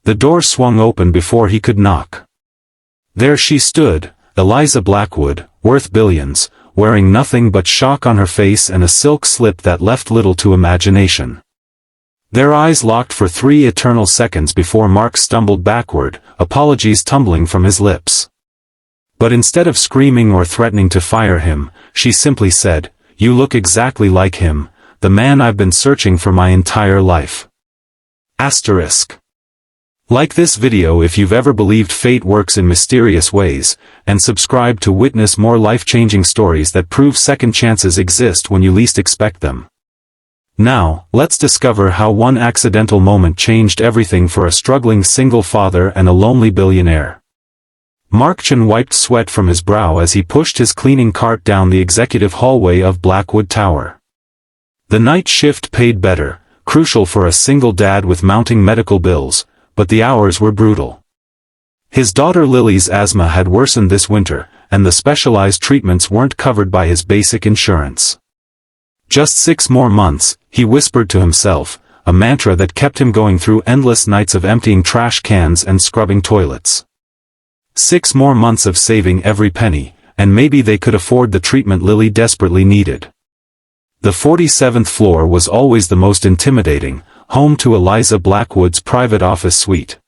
The door swung open before he could knock. There she stood, Eliza Blackwood, worth billions, wearing nothing but shock on her face and a silk slip that left little to imagination. Their eyes locked for 3 eternal seconds before Mark stumbled backward, apologies tumbling from his lips. But instead of screaming or threatening to fire him, she simply said, "You look exactly like him, the man I've been searching for my entire life." Asterisk. Like this video if you've ever believed fate works in mysterious ways, and subscribe to witness more life-changing stories that prove second chances exist when you least expect them. Now, let's discover how one accidental moment changed everything for a struggling single father and a lonely billionaire. Mark Chen wiped sweat from his brow as he pushed his cleaning cart down the executive hallway of Blackwood Tower. The night shift paid better, crucial for a single dad with mounting medical bills, but the hours were brutal. His daughter Lily's asthma had worsened this winter, and the specialized treatments weren't covered by his basic insurance. Just 6 more months, he whispered to himself, a mantra that kept him going through endless nights of emptying trash cans and scrubbing toilets. 6 more months of saving every penny, and maybe they could afford the treatment Lily desperately needed. The 47th floor was always the most intimidating, home to Eliza Blackwood's private office suite.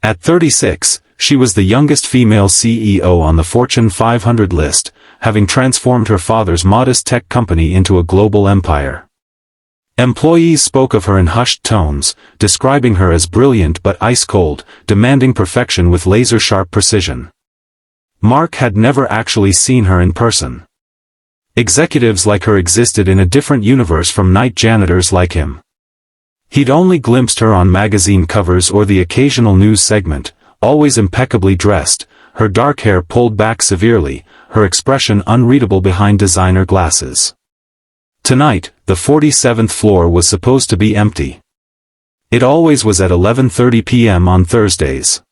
At 36, she was the youngest female CEO on the Fortune 500 list, having transformed her father's modest tech company into a global empire. Employees spoke of her in hushed tones, describing her as brilliant but ice-cold, demanding perfection with laser-sharp precision. Mark had never actually seen her in person. Executives like her existed in a different universe from night janitors like him. He'd only glimpsed her on magazine covers or the occasional news segment, always impeccably dressed, her dark hair pulled back severely, her expression unreadable behind designer glasses. Tonight, the 47th floor was supposed to be empty. It always was at 11:30 p.m. on Thursdays.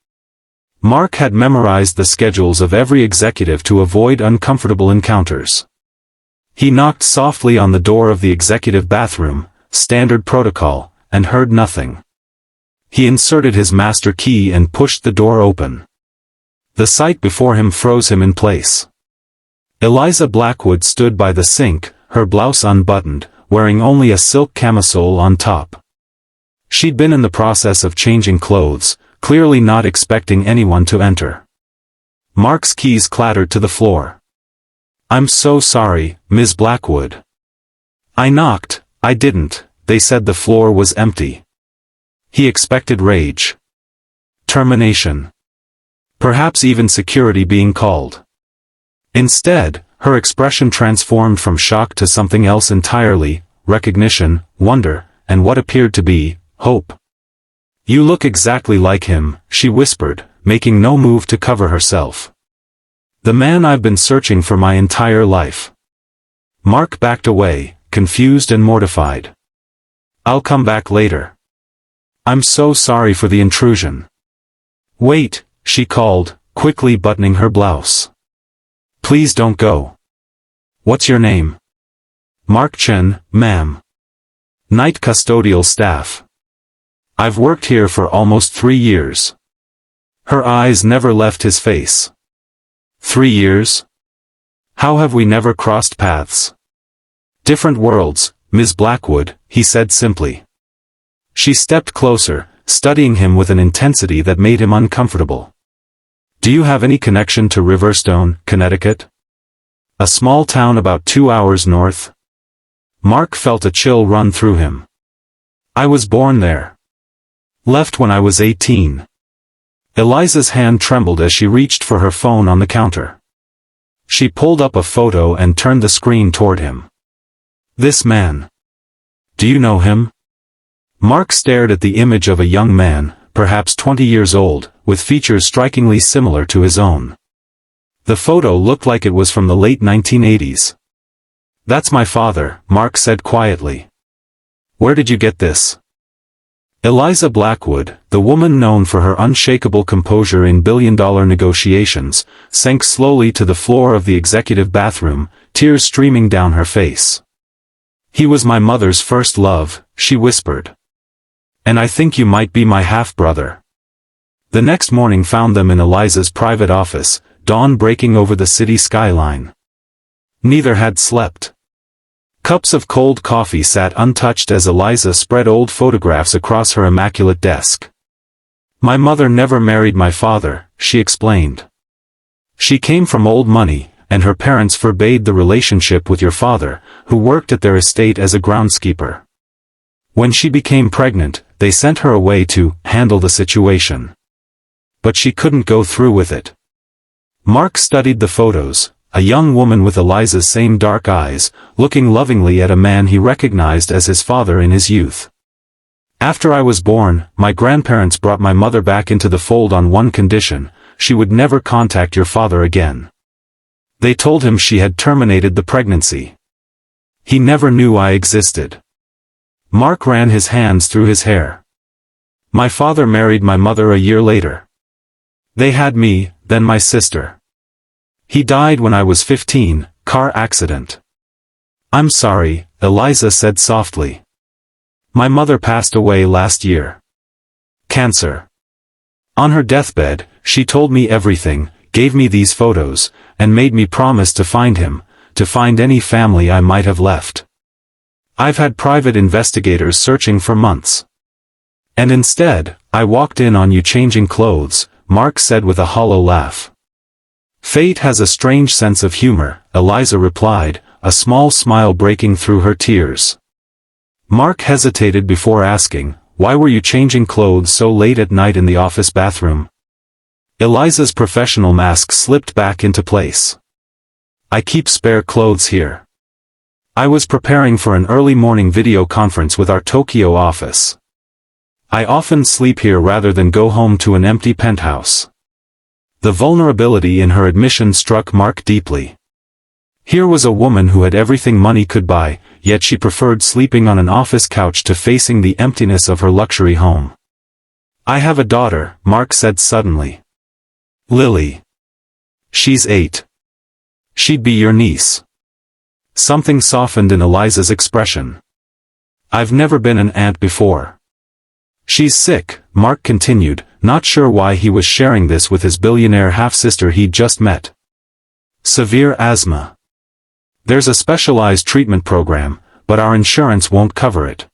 Mark had memorized the schedules of every executive to avoid uncomfortable encounters. He knocked softly on the door of the executive bathroom, standard protocol, and heard nothing. He inserted his master key and pushed the door open. The sight before him froze him in place. Eliza Blackwood stood by the sink, her blouse unbuttoned, wearing only a silk camisole on top. She'd been in the process of changing clothes, clearly not expecting anyone to enter. Mark's keys clattered to the floor. "I'm so sorry, Ms. Blackwood. I knocked, I didn't, they said the floor was empty." He expected rage. Termination. Perhaps even security being called. Instead, her expression transformed from shock to something else entirely, recognition, wonder, and what appeared to be, hope. "You look exactly like him," she whispered, making no move to cover herself. "The man I've been searching for my entire life." Mark backed away, confused and mortified. "I'll come back later. I'm so sorry for the intrusion." "Wait," she called, quickly buttoning her blouse. "Please don't go." "What's your name?" "Mark Chen, ma'am. Night custodial staff. I've worked here for almost 3 years." Her eyes never left his face. 3 years? How have we never crossed paths? "Different worlds, Ms. Blackwood," he said simply. She stepped closer, studying him with an intensity that made him uncomfortable. "Do you have any connection to Riverstone, Connecticut? A small town about 2 hours north?" Mark felt a chill run through him. "I was born there. Left when I was 18. Eliza's hand trembled as she reached for her phone on the counter. She pulled up a photo and turned the screen toward him. "This man. Do you know him?" Mark stared at the image of a young man, perhaps 20 years old, with features strikingly similar to his own. The photo looked like it was from the late 1980s. "That's my father," Mark said quietly. "Where did you get this?" Eliza Blackwood, the woman known for her unshakable composure in billion-dollar negotiations, sank slowly to the floor of the executive bathroom, tears streaming down her face. "He was my mother's first love," she whispered. "And I think you might be my half-brother." The next morning found them in Eliza's private office, dawn breaking over the city skyline. Neither had slept. Cups of cold coffee sat untouched as Eliza spread old photographs across her immaculate desk. "My mother never married my father," she explained. "She came from old money, and her parents forbade the relationship with your father, who worked at their estate as a groundskeeper. When she became pregnant, they sent her away to handle the situation. But she couldn't go through with it." Mark studied the photos, a young woman with Eliza's same dark eyes, looking lovingly at a man he recognized as his father in his youth. "After I was born, my grandparents brought my mother back into the fold on one condition: she would never contact your father again. They told him she had terminated the pregnancy. He never knew I existed." Mark ran his hands through his hair. "My father married my mother a year later. They had me, then my sister. He died when I was 15, car accident." "I'm sorry," Eliza said softly. "My mother passed away last year. Cancer. On her deathbed, she told me everything, gave me these photos, and made me promise to find him, to find any family I might have left. I've had private investigators searching for months. And instead, I walked in on you changing clothes," Mark said with a hollow laugh. "Fate has a strange sense of humor," Eliza replied, a small smile breaking through her tears. Mark hesitated before asking, "Why were you changing clothes so late at night in the office bathroom?" Eliza's professional mask slipped back into place. "I keep spare clothes here. I was preparing for an early morning video conference with our Tokyo office. I often sleep here rather than go home to an empty penthouse." The vulnerability in her admission struck Mark deeply. Here was a woman who had everything money could buy, yet she preferred sleeping on an office couch to facing the emptiness of her luxury home. "I have a daughter," Mark said suddenly. "Lily. She's 8. She'd be your niece." Something softened in Eliza's expression. "I've never been an aunt before." "She's sick," Mark continued, not sure why he was sharing this with his billionaire half-sister he'd just met. "Severe asthma. There's a specialized treatment program, but our insurance won't cover it."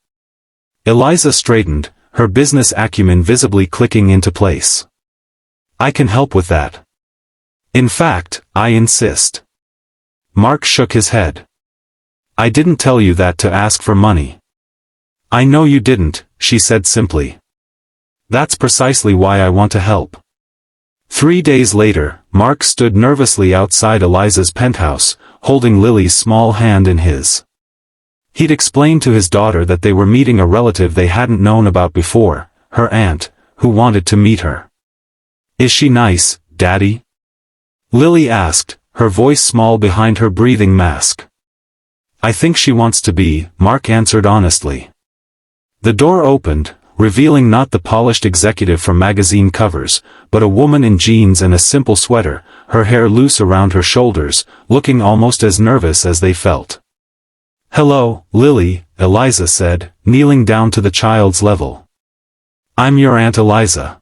Eliza straightened, her business acumen visibly clicking into place. "I can help with that. In fact, I insist." Mark shook his head. "I didn't tell you that to ask for money." "I know you didn't," she said simply. "That's precisely why I want to help." 3 days later, Mark stood nervously outside Eliza's penthouse, holding Lily's small hand in his. He'd explained to his daughter that they were meeting a relative they hadn't known about before, her aunt, who wanted to meet her. "Is she nice, Daddy?" Lily asked, her voice small behind her breathing mask. "I think she wants to be," Mark answered honestly. The door opened, revealing not the polished executive from magazine covers, but a woman in jeans and a simple sweater, her hair loose around her shoulders, looking almost as nervous as they felt. "Hello, Lily," Eliza said, kneeling down to the child's level. "I'm your Aunt Eliza.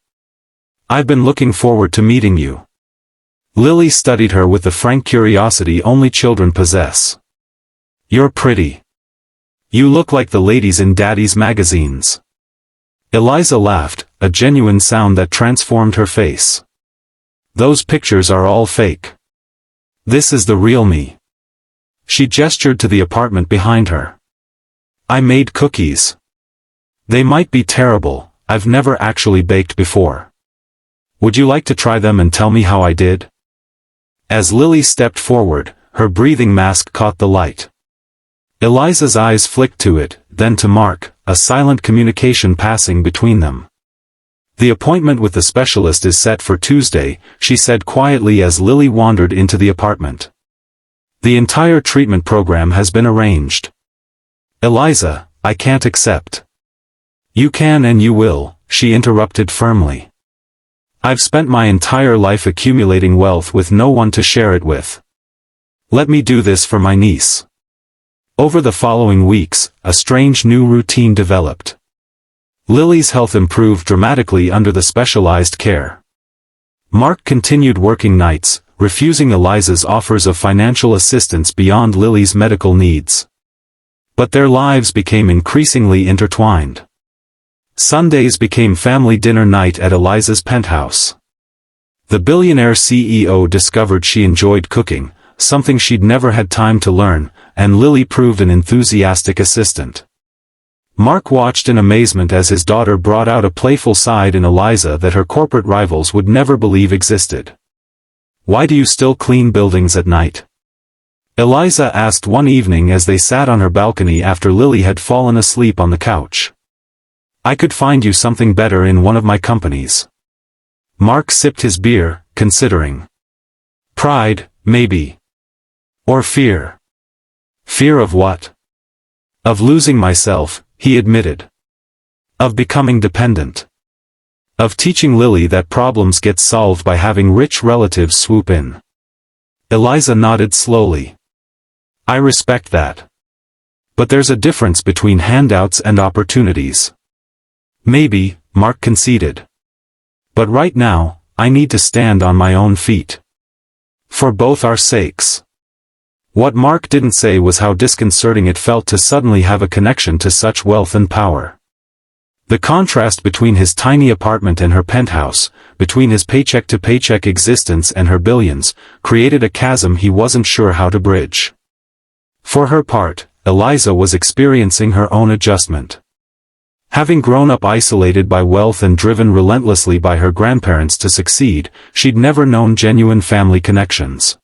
I've been looking forward to meeting you." Lily studied her with the frank curiosity only children possess. "You're pretty. You look like the ladies in Daddy's magazines." Eliza laughed, a genuine sound that transformed her face. "Those pictures are all fake. This is the real me." She gestured to the apartment behind her. "I made cookies. They might be terrible, I've never actually baked before. Would you like to try them and tell me how I did?" As Lily stepped forward, her breathing mask caught the light. Eliza's eyes flicked to it, then to Mark, a silent communication passing between them. "The appointment with the specialist is set for Tuesday," she said quietly as Lily wandered into the apartment. "The entire treatment program has been arranged." "Eliza, I can't accept." "You can and you will," she interrupted firmly. "I've spent my entire life accumulating wealth with no one to share it with. Let me do this for my niece." Over the following weeks, a strange new routine developed. Lily's health improved dramatically under the specialized care. Mark continued working nights, refusing Eliza's offers of financial assistance beyond Lily's medical needs. But their lives became increasingly intertwined. Sundays became family dinner night at Eliza's penthouse. The billionaire CEO discovered she enjoyed cooking, something she'd never had time to learn, and Lily proved an enthusiastic assistant. Mark watched in amazement as his daughter brought out a playful side in Eliza that her corporate rivals would never believe existed. "Why do you still clean buildings at night?" Eliza asked one evening as they sat on her balcony after Lily had fallen asleep on the couch. "I could find you something better in one of my companies." Mark sipped his beer, considering. Pride, maybe. Or fear. Fear of what? Of losing myself, he admitted. Of becoming dependent. Of teaching Lily that problems get solved by having rich relatives swoop in. Eliza nodded slowly. "I respect that. But there's a difference between handouts and opportunities." "Maybe," Mark conceded. "But right now, I need to stand on my own feet. For both our sakes." What Mark didn't say was how disconcerting it felt to suddenly have a connection to such wealth and power. The contrast between his tiny apartment and her penthouse, between his paycheck-to-paycheck existence and her billions, created a chasm he wasn't sure how to bridge. For her part, Eliza was experiencing her own adjustment. Having grown up isolated by wealth and driven relentlessly by her grandparents to succeed, she'd never known genuine family connections.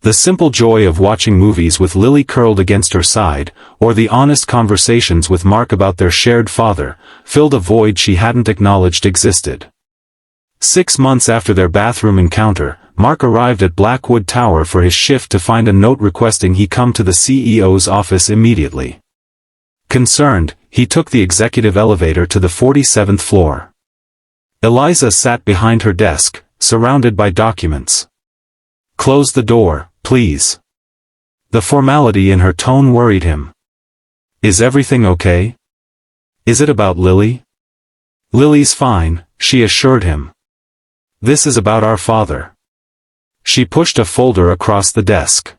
The simple joy of watching movies with Lily curled against her side, or the honest conversations with Mark about their shared father, filled a void she hadn't acknowledged existed. 6 months after their bathroom encounter, Mark arrived at Blackwood Tower for his shift to find a note requesting he come to the CEO's office immediately. Concerned, he took the executive elevator to the 47th floor. Eliza sat behind her desk, surrounded by documents. "Close the door, please." The formality in her tone worried him. "Is everything okay? Is it about Lily?" "Lily's fine," she assured him. "This is about our father." She pushed a folder across the desk.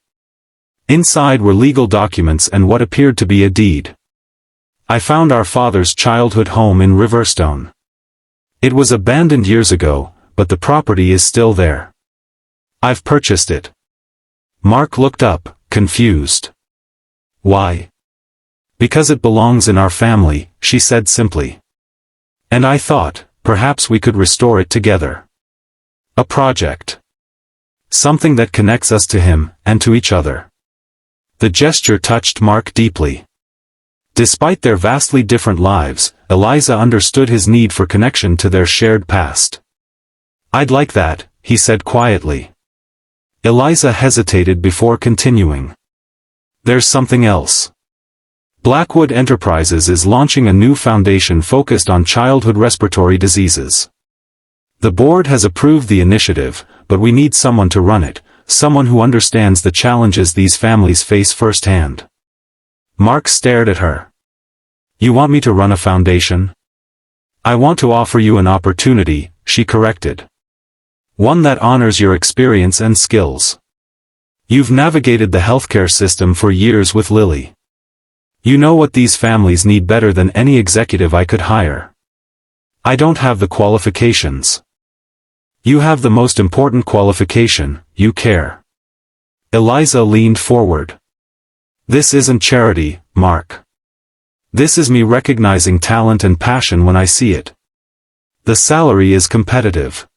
Inside were legal documents and what appeared to be a deed. "I found our father's childhood home in Riverstone. It was abandoned years ago, but the property is still there. I've purchased it." Mark looked up, confused. "Why?" "Because it belongs in our family," she said simply. "And I thought, perhaps we could restore it together. A project. Something that connects us to him, and to each other." The gesture touched Mark deeply. Despite their vastly different lives, Eliza understood his need for connection to their shared past. "I'd like that," he said quietly. Eliza hesitated before continuing. "There's something else. Blackwood Enterprises is launching a new foundation focused on childhood respiratory diseases. The board has approved the initiative, but we need someone to run it, someone who understands the challenges these families face firsthand." Mark stared at her. "You want me to run a foundation?" "I want to offer you an opportunity," she corrected. "One that honors your experience and skills. You've navigated the healthcare system for years with Lily. You know what these families need better than any executive I could hire. I don't have the qualifications. You have the most important qualification, you care." Eliza leaned forward. "This isn't charity, Mark. This is me recognizing talent and passion when I see it. The salary is competitive.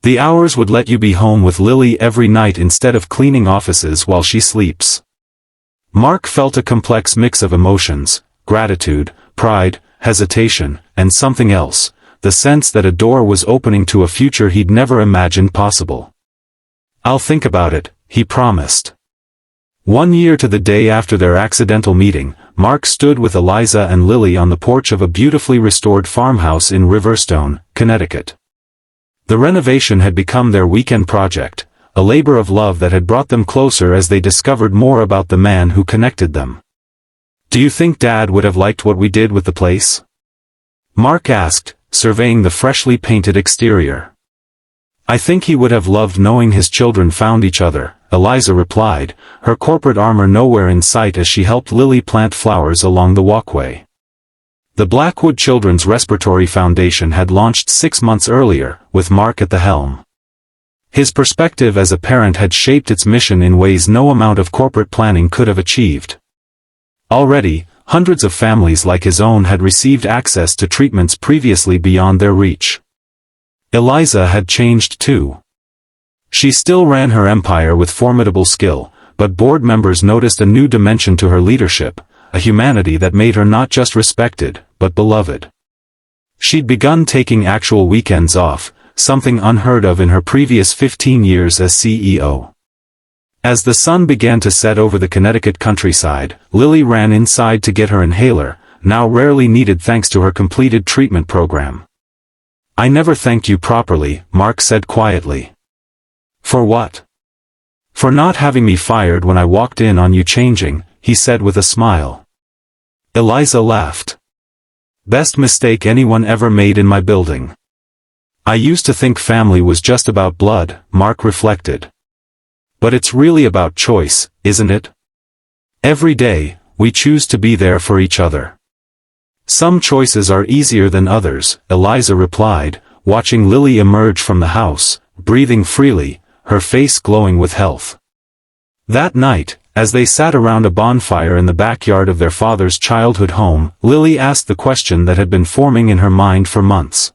The hours would let you be home with Lily every night instead of cleaning offices while she sleeps." Mark felt a complex mix of emotions, gratitude, pride, hesitation, and something else, the sense that a door was opening to a future he'd never imagined possible. "I'll think about it," he promised. 1 year to the day after their accidental meeting, Mark stood with Eliza and Lily on the porch of a beautifully restored farmhouse in Riverstone, Connecticut. The renovation had become their weekend project, a labor of love that had brought them closer as they discovered more about the man who connected them. "Do you think Dad would have liked what we did with the place?" Mark asked, surveying the freshly painted exterior. I think he would have loved knowing his children found each other, Eliza replied, her corporate armor nowhere in sight as she helped Lily plant flowers along the walkway. The Blackwood Children's Respiratory Foundation had launched 6 months earlier, with Mark at the helm. His perspective as a parent had shaped its mission in ways no amount of corporate planning could have achieved. Already, hundreds of families like his own had received access to treatments previously beyond their reach. Eliza had changed too. She still ran her empire with formidable skill, but board members noticed a new dimension to her leadership, a humanity that made her not just respected, but beloved. She'd begun taking actual weekends off, something unheard of in her previous 15 years as CEO. As the sun began to set over the Connecticut countryside, Lily ran inside to get her inhaler, now rarely needed thanks to her completed treatment program. I never thanked you properly, Mark said quietly. For what? For not having me fired when I walked in on you changing, he said with a smile. Eliza laughed. Best mistake anyone ever made in my building. I used to think family was just about blood, Mark reflected. But it's really about choice, isn't it? Every day, we choose to be there for each other. Some choices are easier than others, Eliza replied, watching Lily emerge from the house, breathing freely, her face glowing with health. That night, as they sat around a bonfire in the backyard of their father's childhood home, Lily asked the question that had been forming in her mind for months.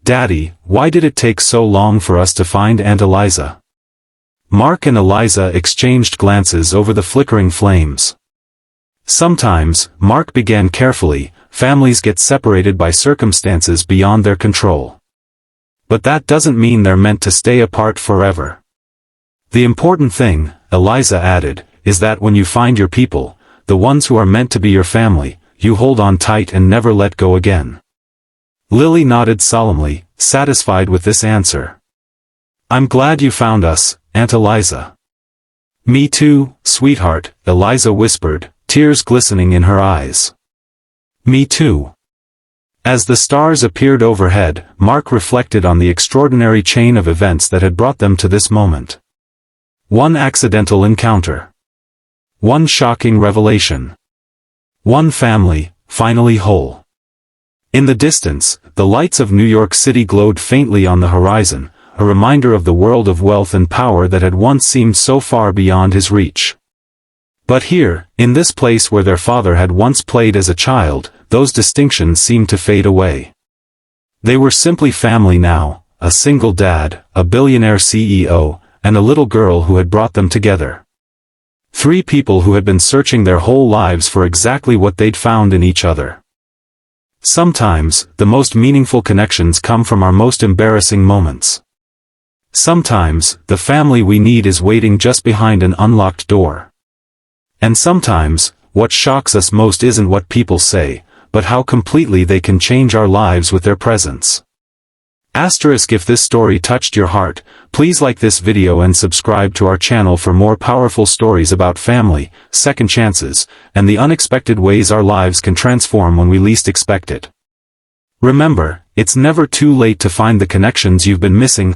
Daddy, why did it take so long for us to find Aunt Eliza? Mark and Eliza exchanged glances over the flickering flames. Sometimes, Mark began carefully, families get separated by circumstances beyond their control. But that doesn't mean they're meant to stay apart forever. The important thing, Eliza added, is that when you find your people, the ones who are meant to be your family, you hold on tight and never let go again. Lily nodded solemnly, satisfied with this answer. I'm glad you found us, Aunt Eliza. Me too, sweetheart, Eliza whispered, tears glistening in her eyes. Me too. As the stars appeared overhead, Mark reflected on the extraordinary chain of events that had brought them to this moment. One accidental encounter. One shocking revelation. One family, finally whole. In the distance, the lights of New York City glowed faintly on the horizon, a reminder of the world of wealth and power that had once seemed so far beyond his reach. But here, in this place where their father had once played as a child, those distinctions seemed to fade away. They were simply family now, a single dad, a billionaire CEO, and a little girl who had brought them together. 3 people who had been searching their whole lives for exactly what they'd found in each other. Sometimes, the most meaningful connections come from our most embarrassing moments. Sometimes, the family we need is waiting just behind an unlocked door. And sometimes, what shocks us most isn't what people say, but how completely they can change our lives with their presence. If this story touched your heart, please like this video and subscribe to our channel for more powerful stories about family, second chances, and the unexpected ways our lives can transform when we least expect it. Remember, it's never too late to find the connections you've been missing,